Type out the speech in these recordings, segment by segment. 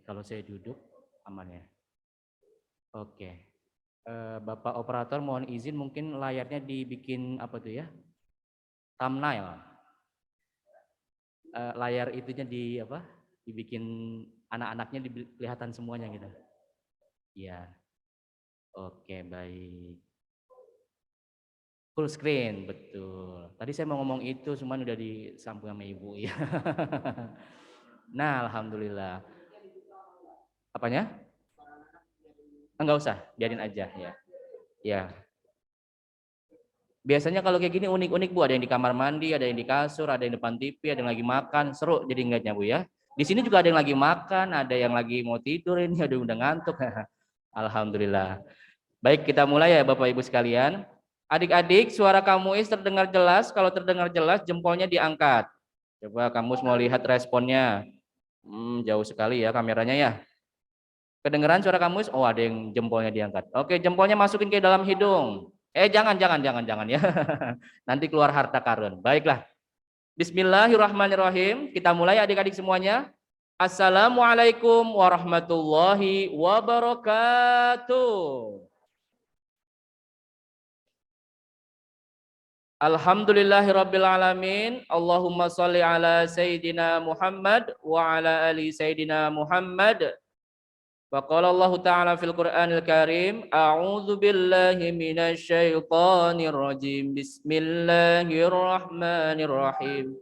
Kalau saya duduk aman ya. Oke. Bapak operator mohon izin mungkin layarnya dibikin apa tuh ya? Thumbnail. Layar itunya di apa? Dibikin anak-anaknya kelihatan semuanya gitu. Iya. Oke, baik. Full screen, betul. Tadi saya mau ngomong itu, cuman udah disambung sama ibu ya. Nah, alhamdulillah. Apanya? Enggak usah, biarin aja ya. Ya. Biasanya kalau kayak gini unik-unik Bu, ada yang di kamar mandi, ada yang di kasur, ada yang depan TV, ada yang lagi makan, seru jadi ngeliatnya Bu ya. Di sini juga ada yang lagi makan, ada yang lagi mau tidur ini, ada yang udah ngantuk. Alhamdulillah. Baik, kita mulai ya Bapak Ibu sekalian. Adik-adik, suara kamuis terdengar jelas. Kalau terdengar jelas, jempolnya diangkat. Coba kamu mau lihat responnya. Jauh sekali ya kameranya ya. Kedengeran suara kamus? Oh, ada yang jempolnya diangkat. Oke, jempolnya masukin ke dalam hidung. Jangan ya. Nanti keluar harta karun. Baiklah. Bismillahirrahmanirrahim. Kita mulai adik-adik semuanya. Assalamualaikum warahmatullahi wabarakatuh. Alhamdulillahirabbil alamin. Allahumma shalli ala sayidina Muhammad wa ala ali sayidina Muhammad. Wa qala Allah Ta'ala fil Qur'anil Karim, a'udzu billahi minasy syaithanir rajim. Bismillahirrahmanirrahim.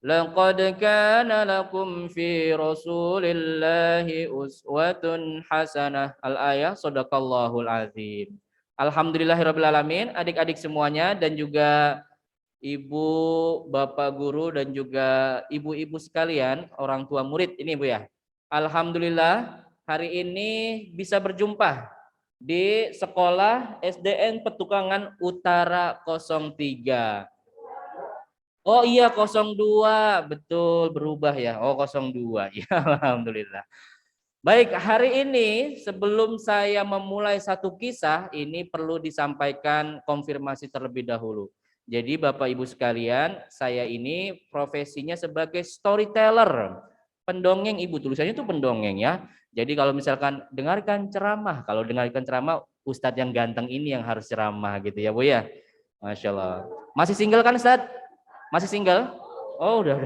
Laqad kana lakum fi Rasulillahi uswatun hasanah. Al-ayah, sadaqallahul azim. Alhamdulillahirabbil alamin, adik-adik semuanya dan juga ibu, bapak guru dan juga ibu-ibu sekalian, orang tua murid ini Bu ya. Alhamdulillah hari ini bisa berjumpa di sekolah SDN Petukangan Utara 03. Oh iya 02, betul berubah ya. Oh 02. Ya alhamdulillah. Baik, hari ini sebelum saya memulai satu kisah, ini perlu disampaikan konfirmasi terlebih dahulu. Jadi Bapak Ibu sekalian, saya ini profesinya sebagai storyteller, pendongeng Ibu, tulisannya itu pendongeng ya. Jadi kalau misalkan dengarkan ceramah, kalau dengarkan ceramah, Ustadz yang ganteng ini yang harus ceramah gitu ya Bu ya. Masya Allah. Masih single kan Ustadz? Masih single? Oh udah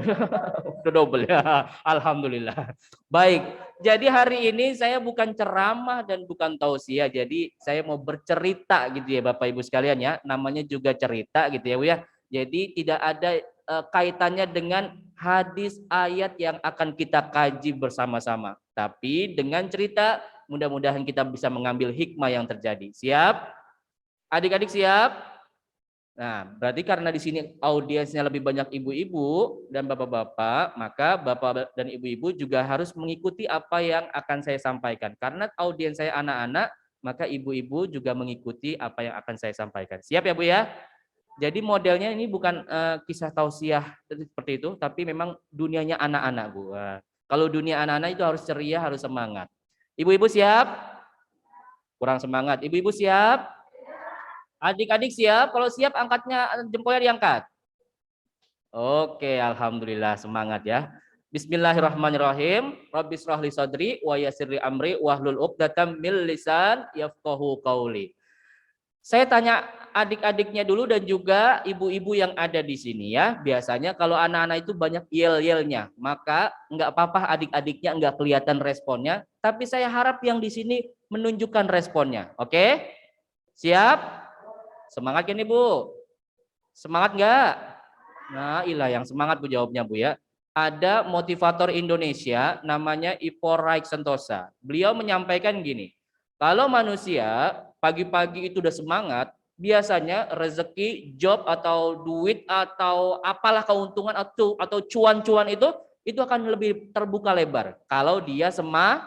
double ya. Alhamdulillah. Baik, jadi hari ini saya bukan ceramah dan bukan tausiah. Jadi saya mau bercerita gitu ya Bapak Ibu sekalian ya. Namanya juga cerita gitu ya Bu ya. Jadi tidak ada kaitannya dengan hadis ayat yang akan kita kaji bersama-sama. Tapi dengan cerita mudah-mudahan kita bisa mengambil hikmah yang terjadi. Siap? Adik-adik siap? Nah, berarti karena di sini audiensnya lebih banyak ibu-ibu dan bapak-bapak, maka bapak dan ibu-ibu juga harus mengikuti apa yang akan saya sampaikan. Karena audiens saya anak-anak, maka ibu-ibu juga mengikuti apa yang akan saya sampaikan. Siap ya Bu ya? Jadi modelnya ini bukan kisah tausiah seperti itu, tapi memang dunianya anak-anak Bu. Kalau dunia anak-anak itu harus ceria, harus semangat. Ibu-ibu siap? Kurang semangat. Ibu-ibu siap? Adik-adik siap? Kalau siap angkatnya jempolnya diangkat. Oke, alhamdulillah semangat ya. Bismillahirrahmanirrahim. Rabbis rahli sadri wa yassirli amri wahlul 'uqdatam min lisan yafqahu qauli. Saya tanya adik-adiknya dulu dan juga ibu-ibu yang ada di sini ya. Biasanya kalau anak-anak itu banyak yel-yelnya, maka nggak apa-apa adik-adiknya nggak kelihatan responnya, tapi saya harap yang di sini menunjukkan responnya. Oke? Siap? Semangat kan Ibu? Semangat nggak? Nah, ilah yang semangat Bu jawabnya Bu ya. Ada motivator Indonesia namanya Ipo Raik Sentosa. Beliau menyampaikan gini, kalau manusia pagi-pagi itu udah semangat, biasanya rezeki, job atau duit atau apalah keuntungan atau cuan-cuan itu akan lebih terbuka lebar kalau dia semangat.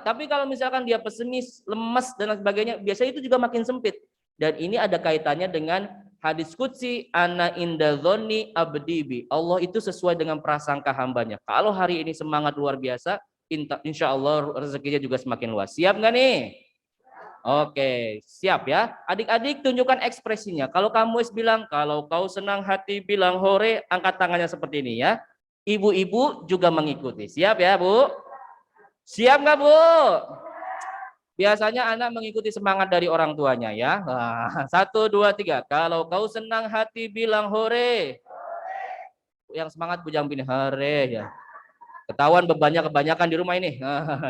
Tapi kalau misalkan dia pesimis, lemes dan lain sebagainya, biasanya itu juga makin sempit. Dan ini ada kaitannya dengan hadis qudsi, ana inda dzonni abdi bi. Allah itu sesuai dengan prasangka hambanya. Kalau hari ini semangat luar biasa, insya Allah rezekinya juga semakin luas. Siap nggak nih? Oke, siap ya. Adik-adik tunjukkan ekspresinya. Kalau kamu bilang, kalau kau senang hati bilang hore, angkat tangannya seperti ini ya. Ibu-ibu juga mengikuti. Siap ya Bu? Siap nggak Bu? Biasanya anak mengikuti semangat dari orang tuanya ya. Nah, 1, 2, 3. Kalau kau senang hati bilang hore. Yang semangat bujang bini hore ya. Ketahuan bebannya kebanyakan di rumah ini.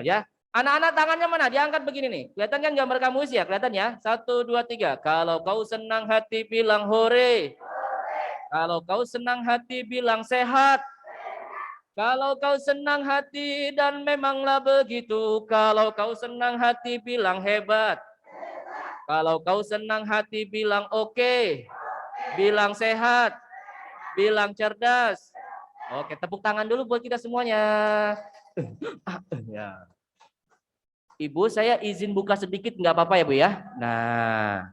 Ya. Anak-anak tangannya mana? Diangkat begini nih. Kelihatan kan gambar kamu ya? Kelihatan ya? 1, 2, 3. Kalau kau senang hati bilang hore. Kalau kau senang hati bilang sehat. Kalau kau senang hati dan memanglah begitu. Kalau kau senang hati bilang hebat. Kalau kau senang hati bilang oke. Bilang sehat. Bilang cerdas. Oke, tepuk tangan dulu buat kita semuanya. Ya. Ibu, saya izin buka sedikit, nggak apa-apa ya Bu ya. Nah,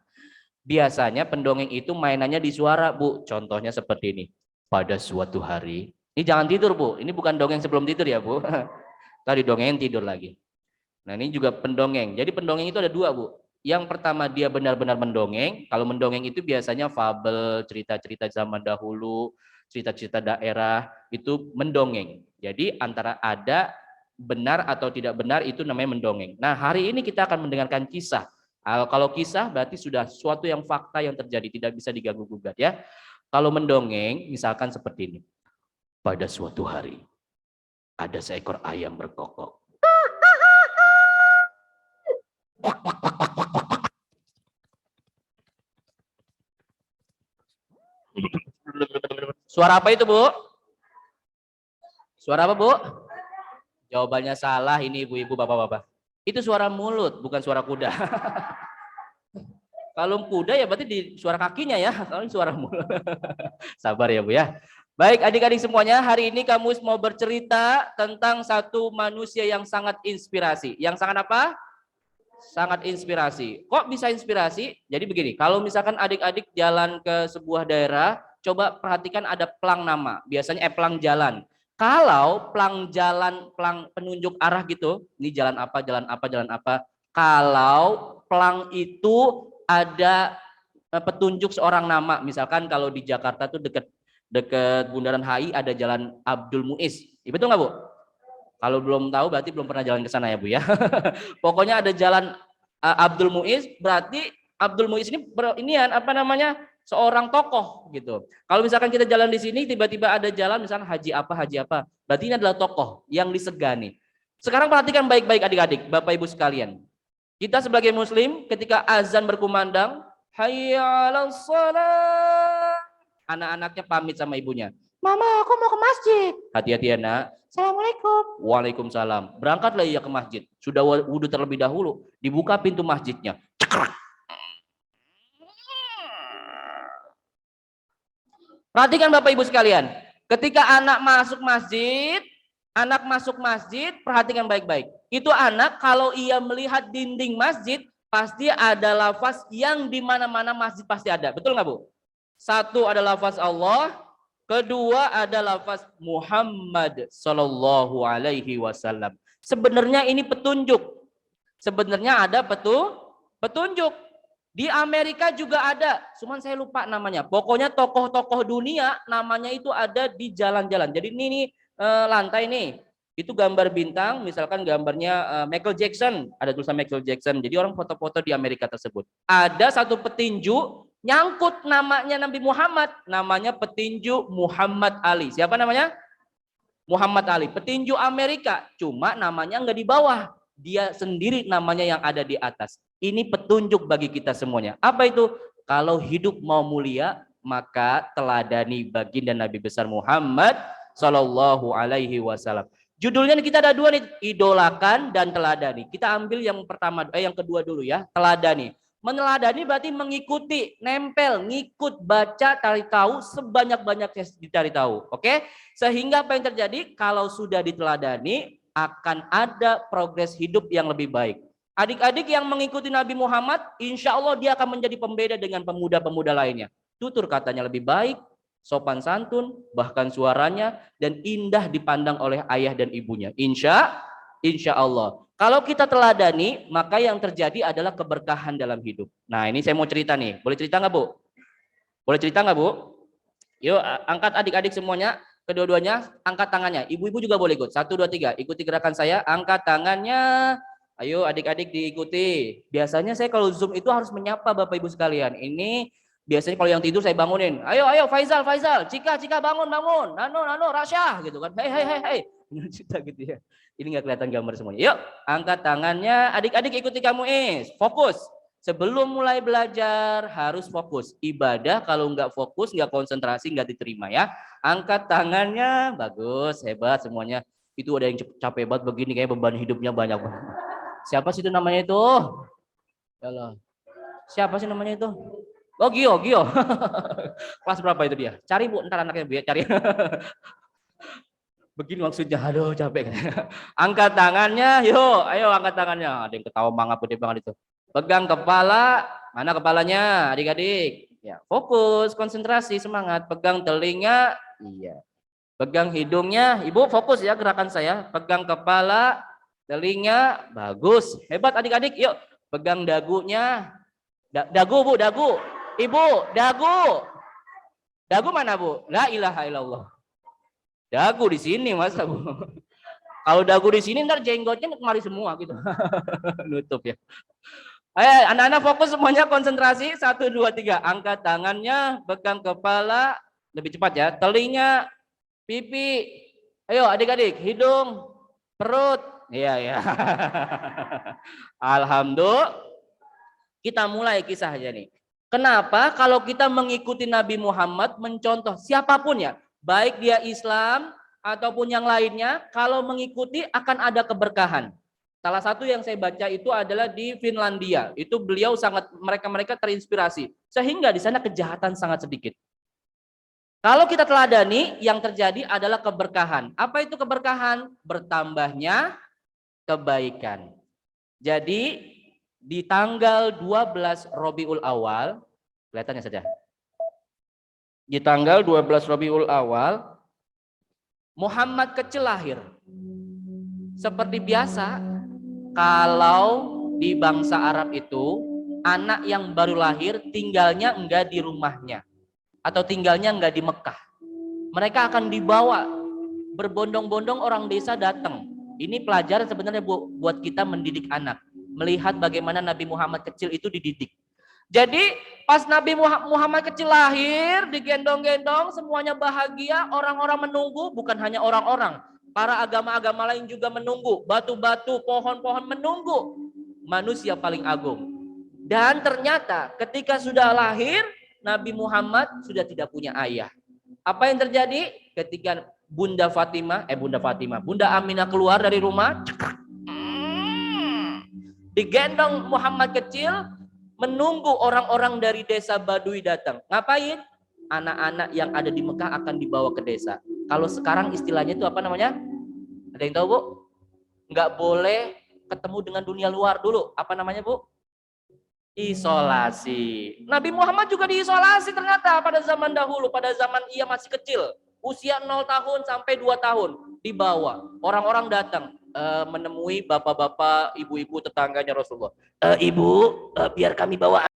biasanya pendongeng itu mainannya di suara Bu. Contohnya seperti ini. Pada suatu hari, ini jangan tidur Bu. Ini bukan dongeng sebelum tidur ya Bu. Tadi dongeng tidur lagi. Nah ini juga pendongeng. Jadi pendongeng itu ada dua Bu. Yang pertama dia benar-benar mendongeng. Kalau mendongeng itu biasanya fabel, cerita-cerita zaman dahulu, cerita-cerita daerah, itu mendongeng. Jadi antara ada benar atau tidak benar itu namanya mendongeng. Nah hari ini kita akan mendengarkan kisah. Kalau kisah berarti sudah suatu yang fakta yang terjadi, tidak bisa diganggu-gugat ya. Kalau mendongeng misalkan seperti ini. Pada suatu hari ada seekor ayam berkokok. Suara apa itu, Bu? Suara apa, Bu? Jawabannya salah ini ibu-ibu, bapak-bapak. Itu suara mulut, bukan suara kuda. Kalau kuda ya berarti di suara kakinya ya, kalau suara mulut. Sabar ya, Bu ya. Baik, adik-adik semuanya, hari ini kamu mau bercerita tentang satu manusia yang sangat inspirasi. Yang sangat apa? Sangat inspirasi. Kok bisa inspirasi? Jadi begini, kalau misalkan adik-adik jalan ke sebuah daerah, coba perhatikan ada pelang nama, biasanya pelang jalan. Kalau pelang jalan, pelang penunjuk arah gitu, ini jalan apa, jalan apa, jalan apa. Kalau pelang itu ada petunjuk seorang nama, misalkan kalau di Jakarta tuh dekat Bundaran HI ada Jalan Abdul Muiz. Betul nggak Bu? Kalau belum tahu berarti belum pernah jalan ke sana ya Bu ya. Pokoknya ada jalan Abdul Muiz, berarti Abdul Muiz ini apa namanya? Seorang tokoh gitu. Kalau misalkan kita jalan di sini tiba-tiba ada jalan misalkan haji apa, berarti ini adalah tokoh yang disegani. Sekarang perhatikan baik-baik adik-adik, Bapak Ibu sekalian. Kita sebagai muslim ketika azan berkumandang, hayya 'alas shalah. Anak-anaknya pamit sama ibunya. Mama, aku mau ke masjid. Hati-hati ya nak. Assalamualaikum. Waalaikumsalam. Berangkatlah ia ke masjid. Sudah wudhu terlebih dahulu. Dibuka pintu masjidnya. Cekrek. Perhatikan Bapak Ibu sekalian. Ketika anak masuk masjid, perhatikan baik-baik. Itu anak kalau ia melihat dinding masjid, pasti ada lafaz yang di mana-mana masjid pasti ada. Betul nggak Bu? Satu ada lafaz Allah, kedua ada lafaz Muhammad Sallallahu Alaihi Wasallam. Sebenarnya ini petunjuk. Sebenarnya ada petunjuk. Di Amerika juga ada, cuman saya lupa namanya. Pokoknya tokoh-tokoh dunia namanya itu ada di jalan-jalan. Jadi ini lantai nih, itu gambar bintang, misalkan gambarnya Michael Jackson, ada tulisan Michael Jackson. Jadi orang foto-foto di Amerika tersebut. Ada satu petinju nyangkut namanya Nabi Muhammad, namanya petinju Muhammad Ali. Siapa namanya? Muhammad Ali, petinju Amerika, cuma namanya nggak di bawah, dia sendiri namanya yang ada di atas. Ini petunjuk bagi kita semuanya. Apa itu? Kalau hidup mau mulia, maka teladani baginda Nabi besar Muhammad Sallallahu Alaihi Wasallam. Judulnya kita ada dua nih, idolakan dan teladani. Kita ambil yang pertama, yang kedua dulu ya, teladani. Meneladani berarti mengikuti, nempel, ngikut, baca, cari tahu sebanyak-banyaknya dicari tahu. Oke? Sehingga apa yang terjadi? Kalau sudah diteladani, akan ada progres hidup yang lebih baik. Adik-adik yang mengikuti Nabi Muhammad, insya Allah dia akan menjadi pembeda dengan pemuda-pemuda lainnya. Tutur katanya lebih baik, sopan santun, bahkan suaranya, dan indah dipandang oleh ayah dan ibunya. Insya Allah. Kalau kita teladani, maka yang terjadi adalah keberkahan dalam hidup. Nah ini saya mau cerita nih. Boleh cerita nggak Bu? Boleh cerita nggak Bu? Yuk angkat adik-adik semuanya. Kedua-duanya angkat tangannya. Ibu-ibu juga boleh ikut. 1, 2, 3. Ikuti gerakan saya. Angkat tangannya. Ayo adik-adik diikuti. Biasanya saya kalau Zoom itu harus menyapa Bapak Ibu sekalian. Ini biasanya kalau yang tidur saya bangunin. Ayo, ayo Faizal, Faizal. Cika, bangun, bangun. Nano, Rasya. Gitu kan. Hei, hei, hei, hei. Kita gitu ya. Ini nggak kelihatan gambar semuanya. Yuk, angkat tangannya. Adik-adik ikuti kamu Fokus. Sebelum mulai belajar harus fokus. Ibadah kalau nggak fokus, nggak konsentrasi, nggak diterima ya. Angkat tangannya, bagus, hebat semuanya. Itu ada yang capek banget begini, kayak beban hidupnya banyak banget. Siapa sih itu namanya itu? Yalah. Siapa sih namanya itu? Oh Gio, Gio. Kelas berapa itu dia? Cari Bu, ntar anaknya Bu ya, cari. Begini maksudnya, aduh capek. Angkat tangannya, yuk, ayo angkat tangannya. Ada yang ketawa mangap gede banget itu. Pegang kepala, mana kepalanya adik-adik? Ya, fokus, konsentrasi, semangat. Pegang telinga, iya. Pegang hidungnya, ibu fokus ya gerakan saya. Pegang kepala, telinga, bagus. Hebat adik-adik, yuk. Pegang dagunya, dagu Bu, dagu. Ibu, dagu. Dagu mana Bu? La ilaha illallah. Dagu di sini masa Bu. Kalau dagu di sini ntar jenggotnya kemari semua gitu. Nutup ya. Ayo anak-anak fokus semuanya konsentrasi. 1, 2, 3. Angkat tangannya, pegang kepala, lebih cepat ya. Telinga, pipi. Ayo adik-adik, hidung, perut. Iya ya. Alhamdulillah. Kita mulai kisahnya nih. Kenapa kalau kita mengikuti Nabi Muhammad, mencontoh siapapun ya, baik dia Islam ataupun yang lainnya, kalau mengikuti akan ada keberkahan. Salah satu yang saya baca itu adalah di Finlandia. Itu beliau sangat mereka terinspirasi sehingga di sana kejahatan sangat sedikit. Kalau kita teladani, yang terjadi adalah keberkahan. Apa itu keberkahan? Bertambahnya kebaikan. Jadi di tanggal 12 Rabiul Awal, kelihatannya saja. Di tanggal 12 Rabiul Awal, Muhammad kecil lahir. Seperti biasa, kalau di bangsa Arab itu, anak yang baru lahir tinggalnya enggak di rumahnya. Atau tinggalnya enggak di Mekah. Mereka akan dibawa, berbondong-bondong orang desa datang. Ini pelajaran sebenarnya buat kita mendidik anak. Melihat bagaimana Nabi Muhammad kecil itu dididik. Jadi pas Nabi Muhammad kecil lahir, digendong-gendong, semuanya bahagia, orang-orang menunggu, bukan hanya orang-orang. Para agama-agama lain juga menunggu, batu-batu, pohon-pohon menunggu manusia paling agung. Dan ternyata ketika sudah lahir, Nabi Muhammad sudah tidak punya ayah. Apa yang terjadi? Ketika Bunda Aminah keluar dari rumah, digendong Muhammad kecil, menunggu orang-orang dari desa Baduy datang. Ngapain? Anak-anak yang ada di Mekah akan dibawa ke desa. Kalau sekarang istilahnya itu apa namanya? Ada yang tahu Bu? Nggak boleh ketemu dengan dunia luar dulu. Apa namanya Bu? Isolasi. Nabi Muhammad juga diisolasi ternyata pada zaman dahulu, pada zaman ia masih kecil. Usia 0 tahun sampai 2 tahun dibawa. Orang-orang datang menemui bapak-bapak, ibu-ibu tetangganya Rasulullah. Ibu, biar kami bawa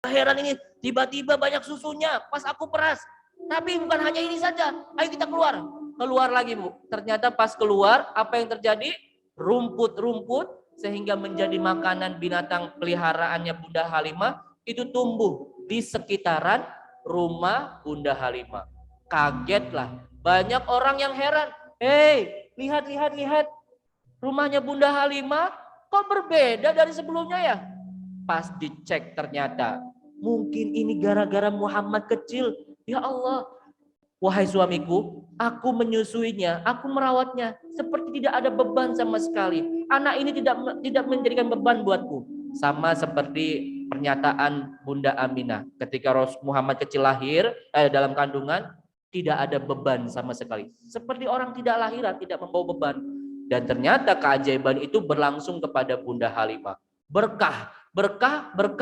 heran ini, tiba-tiba banyak susunya pas aku peras. Tapi bukan hanya ini saja, ayo kita keluar. Keluar lagi Bu, ternyata pas keluar apa yang terjadi? Rumput-rumput sehingga menjadi makanan binatang peliharaannya Bunda Halimah itu tumbuh di sekitaran rumah Bunda Halimah. Kagetlah, banyak orang yang heran. Hei, lihat, rumahnya Bunda Halimah kok berbeda dari sebelumnya ya? Pas dicek ternyata mungkin ini gara-gara Muhammad kecil. Ya Allah, wahai suamiku, aku menyusuinya, aku merawatnya seperti tidak ada beban sama sekali. Anak ini tidak menjadikan beban buatku. Sama seperti pernyataan Bunda Aminah ketika Muhammad kecil lahir dalam kandungan, tidak ada beban sama sekali. Seperti orang tidak lahiran, tidak membawa beban. Dan ternyata keajaiban itu berlangsung kepada Bunda Halimah. Berkah,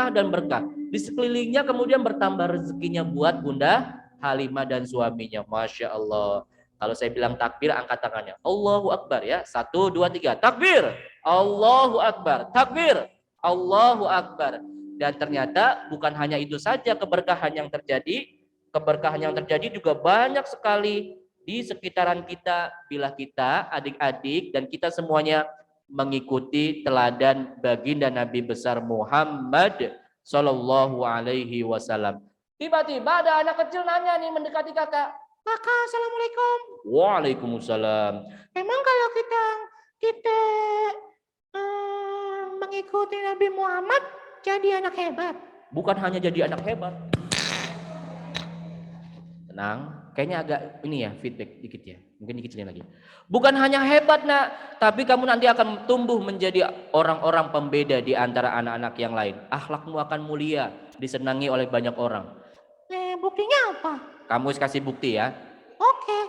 dan berkah. Di sekelilingnya kemudian bertambah rezekinya buat Bunda Halimah dan suaminya. Masya Allah. Kalau saya bilang takbir, angkat tangannya. Allahu Akbar ya. 1, 2, 3. Takbir. Allahu Akbar. Takbir. Allahu Akbar. Dan ternyata bukan hanya itu saja keberkahan yang terjadi. Keberkahan yang terjadi juga banyak sekali di sekitaran kita bila kita adik-adik dan kita semuanya mengikuti teladan baginda Nabi besar Muhammad Sallallahu Alaihi Wasallam. Tiba-tiba ada anak kecil nanya nih mendekati kakak. Kakak, assalamualaikum. Waalaikumsalam. Emang kalau kita mengikuti Nabi Muhammad jadi anak hebat? Bukan hanya jadi anak hebat. Tenang, kayaknya agak ini ya feedback dikit ya. Mungkin dikecilin lagi. Bukan hanya hebat nak, tapi kamu nanti akan tumbuh menjadi orang-orang pembeda di antara anak-anak yang lain. Akhlakmu akan mulia, disenangi oleh banyak orang. Buktinya apa? Kamu kasih bukti ya. Oke.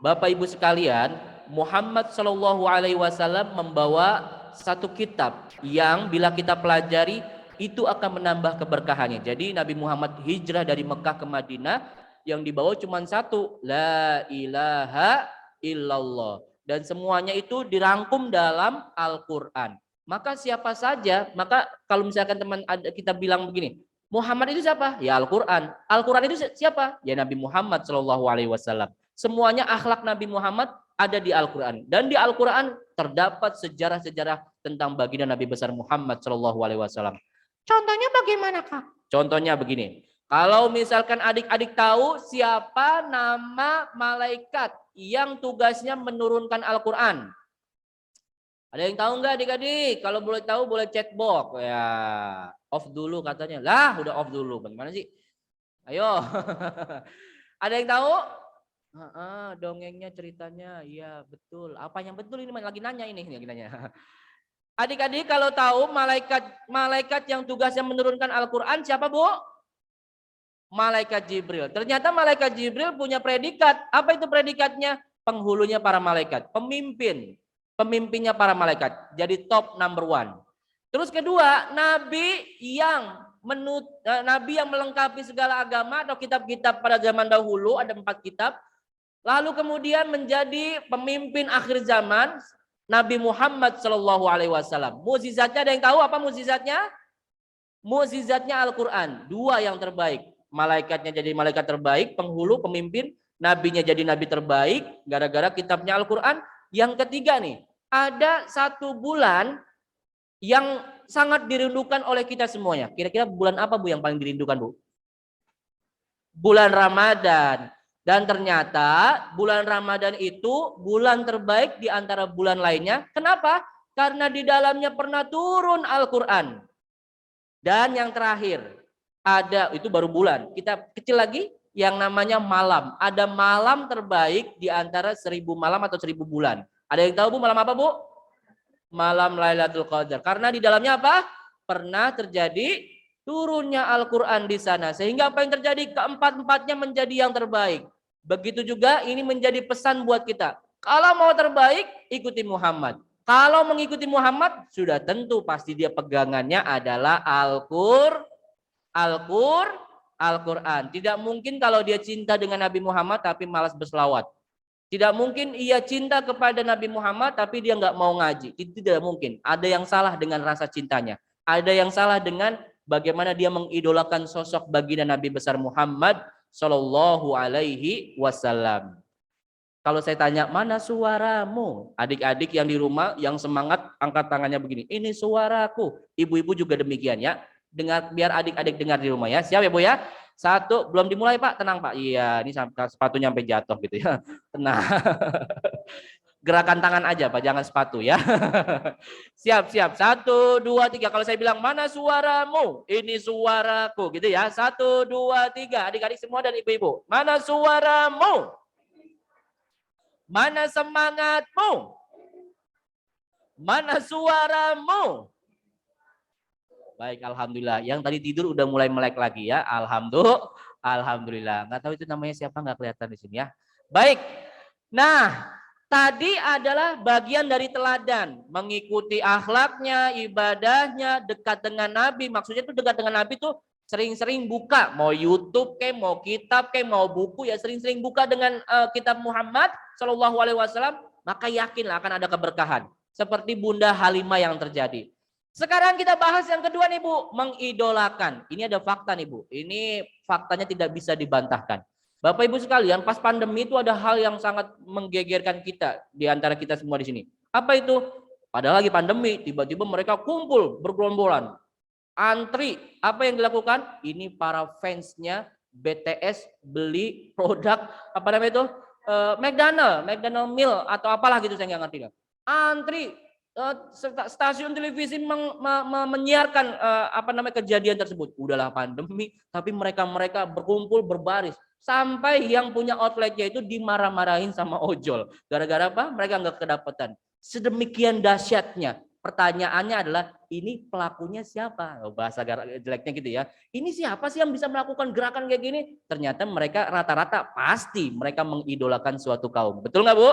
Bapak Ibu sekalian, Muhammad Shallallahu Alaihi Wasallam membawa satu kitab yang bila kita pelajari itu akan menambah keberkahannya. Jadi Nabi Muhammad hijrah dari Mekah ke Madinah. Yang dibawa cuma satu, la ilaha illallah, dan semuanya itu dirangkum dalam Al-Quran. Maka siapa saja, maka kalau misalkan teman kita bilang begini, Muhammad itu siapa? Ya Al-Quran. Al-Quran itu siapa? Ya Nabi Muhammad Shallallahu Alaihi Wasallam. Semuanya akhlak Nabi Muhammad ada di Al-Quran, dan di Al-Quran terdapat sejarah-sejarah tentang baginda Nabi besar Muhammad Shallallahu Alaihi Wasallam. Contohnya bagaimana Kak? Contohnya begini. Kalau misalkan adik-adik tahu siapa nama malaikat yang tugasnya menurunkan Al-Quran? Ada yang tahu nggak adik-adik? Kalau boleh tahu boleh chat box ya. Off dulu katanya. Lah udah off dulu. Bagaimana sih? Ayo. Ada yang tahu? Dongengnya ceritanya. Iya betul. Apa yang betul ini lagi nanya ini lagi nanya. Adik-adik kalau tahu malaikat yang tugasnya menurunkan Al-Quran siapa Bu? Malaikat Jibril. Ternyata malaikat Jibril punya predikat. Apa itu predikatnya? Penghulunya para malaikat, pemimpinnya para malaikat. Jadi top number 1. Terus kedua, nabi yang melengkapi segala agama atau kitab-kitab pada zaman dahulu, ada 4 kitab. Lalu kemudian menjadi pemimpin akhir zaman, Nabi Muhammad Shallallahu Alaihi Wasallam. Mukjizatnya ada yang tahu apa mukjizatnya? Mukjizatnya Al-Quran. 2 yang terbaik. Malaikatnya jadi malaikat terbaik, penghulu, pemimpin, nabinya jadi nabi terbaik, gara-gara kitabnya Al-Quran. Yang ketiga nih, ada 1 bulan yang sangat dirindukan oleh kita semuanya. Kira-kira bulan apa Bu yang paling dirindukan Bu? Bulan Ramadan. Dan ternyata bulan Ramadan itu bulan terbaik di antara bulan lainnya. Kenapa? Karena di dalamnya pernah turun Al-Quran. Dan yang terakhir, ada itu baru bulan. Kita kecil lagi yang namanya malam. Ada malam terbaik di antara 1000 malam atau 1000 bulan. Ada yang tahu Bu malam apa Bu? Malam Lailatul Qadar. Karena di dalamnya apa? Pernah terjadi turunnya Al-Quran di sana. Sehingga apa yang terjadi? Keempat-empatnya menjadi yang terbaik. Begitu juga ini menjadi pesan buat kita. Kalau mau terbaik, ikuti Muhammad. Kalau mengikuti Muhammad, sudah tentu pasti dia pegangannya adalah Al-Quran. Tidak mungkin kalau dia cinta dengan Nabi Muhammad tapi malas berselawat. Tidak mungkin ia cinta kepada Nabi Muhammad tapi dia nggak mau ngaji. Itu tidak mungkin. Ada yang salah dengan rasa cintanya. Ada yang salah dengan bagaimana dia mengidolakan sosok baginda Nabi besar Muhammad Shallallahu Alaihi Wasallam. Kalau saya tanya, mana suaramu? Adik-adik yang di rumah yang semangat angkat tangannya begini. Ini suaraku. Ibu-ibu juga demikian ya. Dengar, biar adik-adik dengar di rumah ya. Siap ya Bu ya? Satu, belum dimulai Pak. Tenang Pak. Iya, ini sepatunya sampai jatuh gitu ya. Tenang. Gerakan tangan aja Pak, jangan sepatu ya. Siap, siap. Satu, dua, tiga. Kalau saya bilang, mana suaramu? Ini suaraku gitu ya. Satu, dua, tiga. Adik-adik semua dan ibu-ibu. Mana suaramu? Mana semangatmu? Mana suaramu? Baik, alhamdulillah. Yang tadi tidur udah mulai melek lagi ya. Alhamdulillah. Nggak tahu itu namanya siapa, nggak kelihatan di sini ya. Baik. Nah, tadi adalah bagian dari teladan, mengikuti akhlaknya, ibadahnya, dekat dengan Nabi. Maksudnya itu dekat dengan Nabi tuh sering-sering buka, mau YouTube kayak, mau kitab kayak, mau buku ya sering-sering buka dengan kitab Muhammad Shallallahu Alaihi Wasallam, maka yakinlah akan ada keberkahan. Seperti Bunda Halimah yang terjadi. Sekarang kita bahas yang kedua nih Bu, mengidolakan. Ini ada fakta nih Bu, ini faktanya tidak bisa dibantahkan. Bapak Ibu sekalian, pas pandemi itu ada hal yang sangat menggegerkan kita di antara kita semua di sini. Apa itu? Padahal lagi pandemi, tiba-tiba mereka kumpul bergerombolan. Antri, apa yang dilakukan? Ini para fansnya BTS beli produk apa namanya itu? McDonald Meal atau apalah gitu, saya nggak ngerti. Antri, stasiun televisi menyiarkan apa namanya kejadian tersebut. Udahlah pandemi, tapi mereka berkumpul berbaris sampai yang punya outletnya itu dimarah-marahin sama ojol. Gara-gara apa? Mereka nggak kedapatan. Sedemikian dahsyatnya. Pertanyaannya adalah, ini pelakunya siapa? Bahasa jeleknya gitu ya. Ini siapa sih yang bisa melakukan gerakan kayak gini? Ternyata mereka rata-rata pasti mereka mengidolakan suatu kaum. Betul nggak Bu?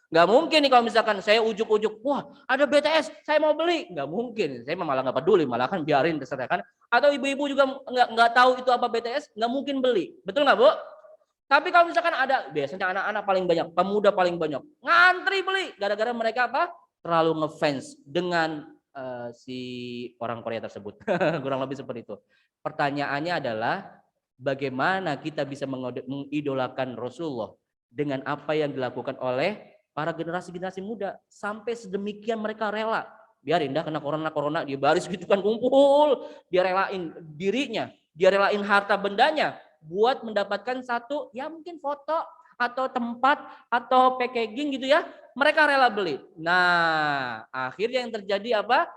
Nggak mungkin nih kalau misalkan saya ujuk-ujuk, wah ada BTS, saya mau beli. Nggak mungkin, saya malah nggak peduli, malah kan biarin terserah kan. Atau ibu-ibu juga nggak tahu itu apa BTS, nggak mungkin beli. Betul nggak Bu? Tapi kalau misalkan ada, biasanya anak-anak paling banyak, pemuda paling banyak, ngantri beli. Gara-gara mereka apa? Terlalu ngefans dengan si orang Korea tersebut. Kurang lebih seperti itu. Pertanyaannya adalah, bagaimana kita bisa mengidolakan Rasulullah dengan apa yang dilakukan oleh para generasi-generasi muda. Sampai sedemikian mereka rela. Biarin dah kena corona, dia baris gitu kan kumpul. Dia relain dirinya, dia relain harta bendanya buat mendapatkan satu, ya mungkin foto atau tempat atau packaging gitu ya. Mereka rela beli. Nah, akhirnya yang terjadi apa?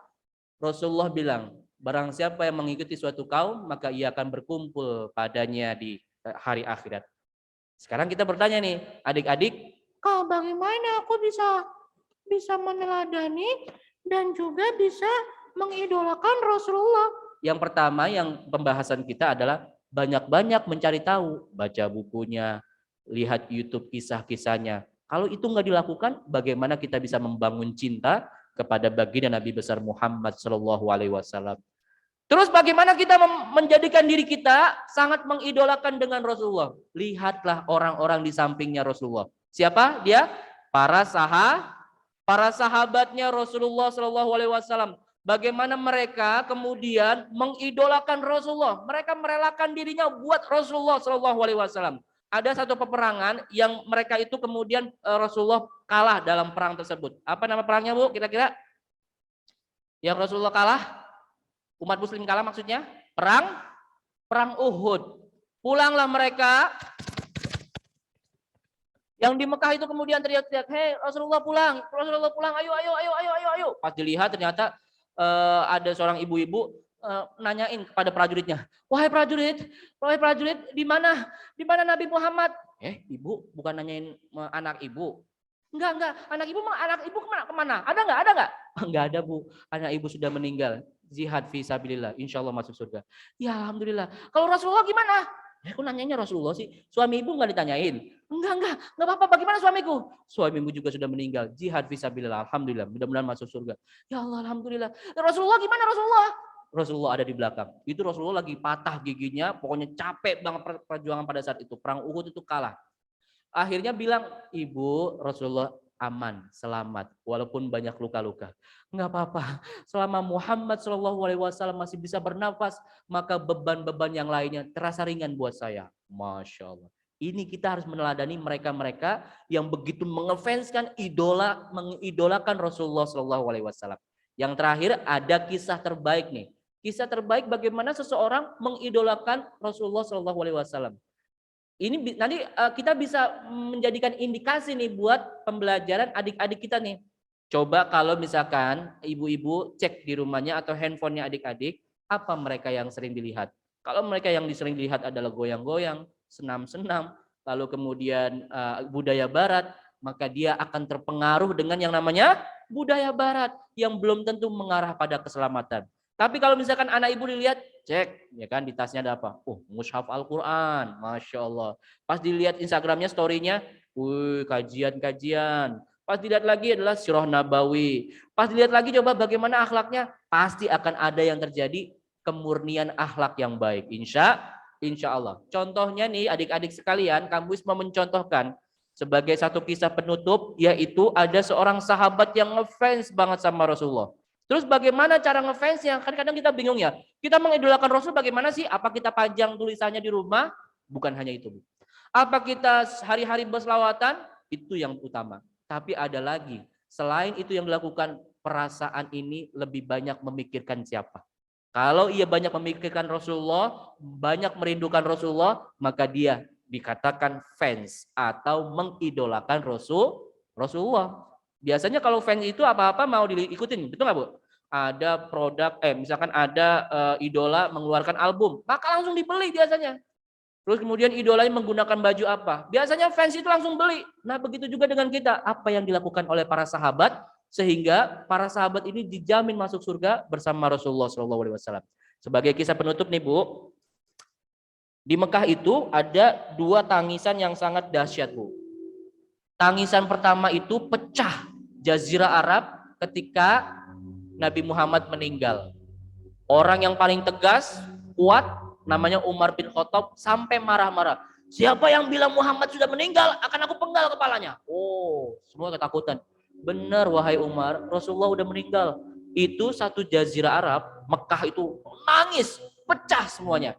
Rasulullah bilang, barang siapa yang mengikuti suatu kaum, maka ia akan berkumpul padanya di hari akhirat. Sekarang kita bertanya nih, adik-adik, bagaimana aku bisa meneladani dan juga bisa mengidolakan Rasulullah? Yang pertama, yang pembahasan kita adalah banyak-banyak mencari tahu, baca bukunya, lihat YouTube kisah-kisahnya. Kalau itu nggak dilakukan, bagaimana kita bisa membangun cinta kepada baginda Nabi besar Muhammad Shallallahu Alaihi Wasallam? Terus bagaimana kita menjadikan diri kita sangat mengidolakan dengan Rasulullah? Lihatlah orang-orang di sampingnya Rasulullah. Siapa dia? Para sahabatnya Rasulullah Shallallahu Alaihi Wasallam. Bagaimana mereka kemudian mengidolakan Rasulullah? Mereka merelakan dirinya buat Rasulullah Shallallahu Alaihi Wasallam. Ada satu peperangan yang mereka itu kemudian Rasulullah kalah dalam perang tersebut. Apa nama perangnya Bu? Kira-kira? Yang Rasulullah kalah? Umat muslim kalah maksudnya? Perang Uhud. Pulanglah mereka. Yang di Mekah itu kemudian teriak-teriak, "Hei, Rasulullah pulang, ayo." Pas dilihat ternyata ada seorang ibu-ibu nanyain kepada prajuritnya, wahai prajurit, di mana Nabi Muhammad? Ibu bukan nanyain anak ibu. Enggak, anak ibu kemana? Ada enggak? Enggak ada Bu, anak ibu sudah meninggal. Jihad fi sabilillah, insya Allah masuk surga. Ya alhamdulillah. Kalau Rasulullah gimana? Aku nanyanya Rasulullah sih. Suami ibu enggak ditanyain. Enggak apa-apa. Bagaimana suamiku? Suamimu juga sudah meninggal. Jihad fi sabilillah, alhamdulillah. Mudah-mudahan masuk surga. Ya Allah, alhamdulillah. Rasulullah gimana Rasulullah? Rasulullah ada di belakang. Itu Rasulullah lagi patah giginya, pokoknya capek banget perjuangan pada saat itu. Perang Uhud itu kalah. Akhirnya bilang, ibu Rasulullah, aman, selamat, walaupun banyak luka-luka. Enggak apa-apa. Selama Muhammad SAW masih bisa bernafas, maka beban-beban yang lainnya terasa ringan buat saya. Masya Allah. Ini kita harus meneladani mereka-mereka yang begitu mengefanskan mengidolakan Rasulullah SAW. Yang terakhir ada kisah terbaik nih. Kisah terbaik bagaimana seseorang mengidolakan Rasulullah SAW. Ini nanti kita bisa menjadikan indikasi nih buat pembelajaran adik-adik kita nih. Coba kalau misalkan ibu-ibu cek di rumahnya atau handphonenya adik-adik, apa mereka yang sering dilihat. Kalau mereka yang sering dilihat adalah goyang-goyang, senam-senam, lalu kemudian budaya barat, maka dia akan terpengaruh dengan yang namanya budaya barat yang belum tentu mengarah pada keselamatan. Tapi kalau misalkan anak ibu dilihat, cek, ya kan di tasnya ada apa? Mushaf Al-Quran, Masya Allah. Pas dilihat Instagramnya, story-nya, kajian-kajian. Pas dilihat lagi adalah Sirah Nabawi. Pas dilihat lagi coba bagaimana akhlaknya, pasti akan ada yang terjadi kemurnian akhlak yang baik. Insya Allah. Contohnya nih adik-adik sekalian, kamu mau mencontohkan sebagai satu kisah penutup, yaitu ada seorang sahabat yang ngefans banget sama Rasulullah. Terus bagaimana cara ngefansnya? Kadang-kadang kita bingung ya. Kita mengidolakan Rasul bagaimana sih? Apa kita pajang tulisannya di rumah? Bukan hanya itu, Bu. Apa kita hari-hari berselawatan? Itu yang utama. Tapi ada lagi. Selain itu yang dilakukan, perasaan ini lebih banyak memikirkan siapa. Kalau ia banyak memikirkan Rasulullah, banyak merindukan Rasulullah, maka dia dikatakan fans atau mengidolakan Rasulullah. Biasanya kalau fans itu apa-apa mau diikutin, betul nggak Bu? Ada produk, misalkan ada idola mengeluarkan album, maka langsung dibeli biasanya. Terus kemudian idolanya menggunakan baju apa? Biasanya fans itu langsung beli. Nah begitu juga dengan kita. Apa yang dilakukan oleh para sahabat sehingga para sahabat ini dijamin masuk surga bersama Rasulullah SAW. Sebagai kisah penutup nih Bu, di Mekah itu ada dua tangisan yang sangat dahsyat Bu. Tangisan pertama itu pecah Jazirah Arab ketika Nabi Muhammad meninggal. Orang yang paling tegas, kuat, namanya Umar bin Khattab, sampai marah-marah. Siapa yang bilang Muhammad sudah meninggal, akan aku penggal kepalanya. Semua ketakutan. Benar wahai Umar, Rasulullah sudah meninggal. Itu satu Jazirah Arab, Mekah itu nangis, pecah semuanya.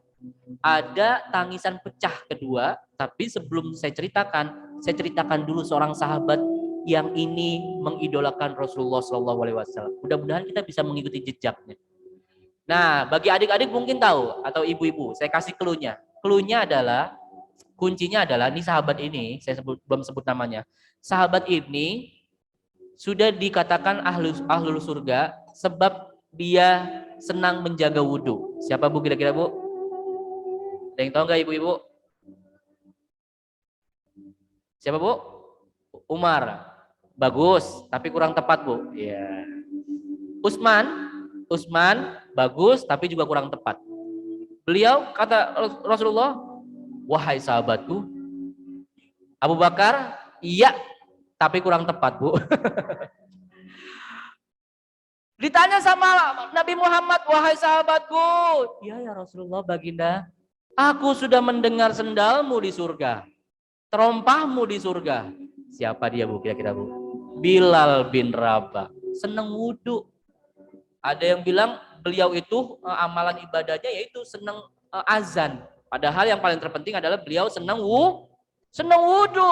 Ada tangisan pecah kedua, tapi sebelum saya ceritakan dulu seorang sahabat yang ini mengidolakan Rasulullah SAW. Mudah-mudahan kita bisa mengikuti jejaknya. Nah, bagi adik-adik mungkin tahu atau ibu-ibu, saya kasih clue-nya. Clue-nya adalah, kuncinya adalah, ini sahabat ini, saya belum sebut namanya. Sahabat ini sudah dikatakan ahlul surga sebab dia senang menjaga wudhu. Siapa Bu kira-kira Bu? Ada yang tahu nggak ibu-ibu? Siapa Bu? Umar. Bagus, tapi kurang tepat Bu. Ya. Utsman bagus, tapi juga kurang tepat. Beliau kata Rasulullah, wahai sahabatku. Abu Bakar, iya, tapi kurang tepat Bu. Ditanya sama Nabi Muhammad, wahai sahabatku. Iya ya Rasulullah baginda. Aku sudah mendengar sendalmu di surga. Terompahmu di surga. Siapa dia Bu kira-kira Bu? Bilal bin Rabah. Senang wudhu. Ada yang bilang beliau itu amalan ibadahnya yaitu senang azan. Padahal yang paling terpenting adalah beliau senang wudhu.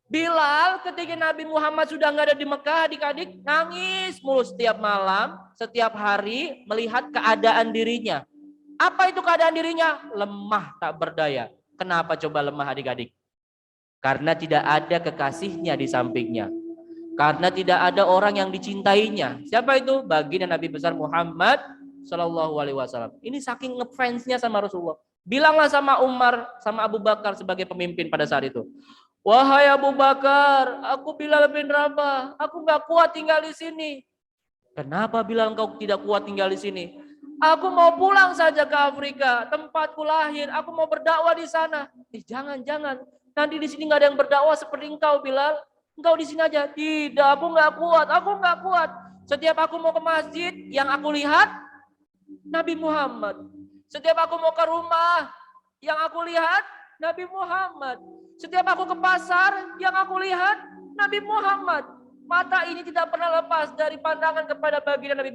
Bilal ketika Nabi Muhammad sudah nggak ada di Mekah, adik-adik nangis mulu setiap malam, setiap hari melihat keadaan dirinya. Apa itu keadaan dirinya? Lemah tak berdaya. Kenapa coba lemah adik-adik? Karena tidak ada kekasihnya di sampingnya. Karena tidak ada orang yang dicintainya. Siapa itu? Baginda Nabi besar Muhammad Shallallahu Alaihi Wasallam. Ini saking ngefansnya sama Rasulullah. Bilanglah sama Umar, sama Abu Bakar sebagai pemimpin pada saat itu. Wahai Abu Bakar, aku Bilal bin Rabah, aku nggak kuat tinggal di sini. Kenapa Bilal engkau tidak kuat tinggal di sini? Aku mau pulang saja ke Afrika, tempatku lahir. Aku mau berdakwah di sana. Jangan. Nanti di sini nggak ada yang berdakwah seperti engkau, Bilal. Engkau di sini aja. Tidak, aku nggak kuat. Setiap aku mau ke masjid, yang aku lihat Nabi Muhammad. Setiap aku mau ke rumah, yang aku lihat Nabi Muhammad. Setiap aku ke pasar, yang aku lihat Nabi Muhammad. Mata ini tidak pernah lepas dari pandangan kepada baginda Nabi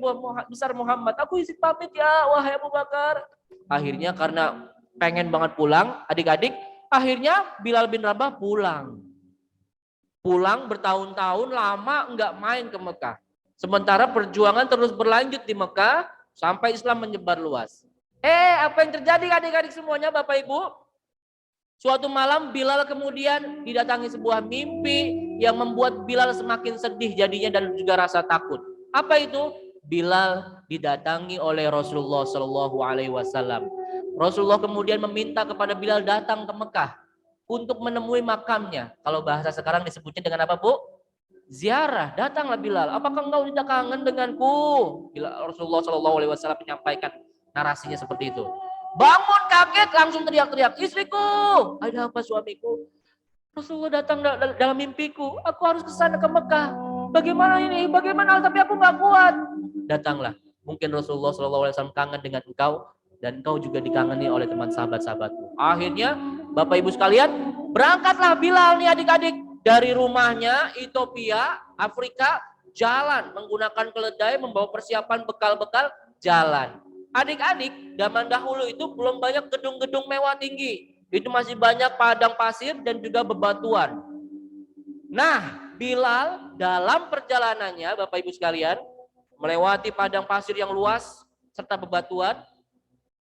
besar Muhammad. Aku izin pamit ya, wahai Abu Bakar. Akhirnya karena pengen banget pulang, adik-adik, akhirnya Bilal bin Rabah pulang. Pulang bertahun-tahun lama nggak main ke Mekah. Sementara perjuangan terus berlanjut di Mekah sampai Islam menyebar luas. Apa yang terjadi adik-adik semuanya, Bapak Ibu? Suatu malam Bilal kemudian didatangi sebuah mimpi yang membuat Bilal semakin sedih jadinya dan juga rasa takut. Apa itu? Bilal didatangi oleh Rasulullah Shallallahu Alaihi Wasallam. Rasulullah kemudian meminta kepada Bilal datang ke Mekah untuk menemui makamnya. Kalau bahasa sekarang disebutnya dengan apa, Bu? Ziarah. Datanglah Bilal. Apakah engkau tidak kangen denganku? Rasulullah Shallallahu Alaihi Wasallam menyampaikan narasinya seperti itu. Bangun kaget langsung teriak-teriak, istriku, ada apa suamiku? Rasulullah datang dalam mimpiku, aku harus ke sana ke Mekah. Bagaimana ini? Bagaimana? Tapi aku nggak kuat. Datanglah. Mungkin Rasulullah SAW kangen dengan engkau dan engkau juga dikangeni oleh teman sahabat-sahabatmu. Akhirnya Bapak Ibu sekalian, berangkatlah Bilal nih adik-adik dari rumahnya Ethiopia, Afrika, jalan menggunakan keledai, membawa persiapan bekal-bekal, jalan. Adik-adik, zaman dahulu itu belum banyak gedung-gedung mewah tinggi. Itu masih banyak padang pasir dan juga bebatuan. Nah, Bilal dalam perjalanannya, Bapak Ibu sekalian, melewati padang pasir yang luas serta bebatuan,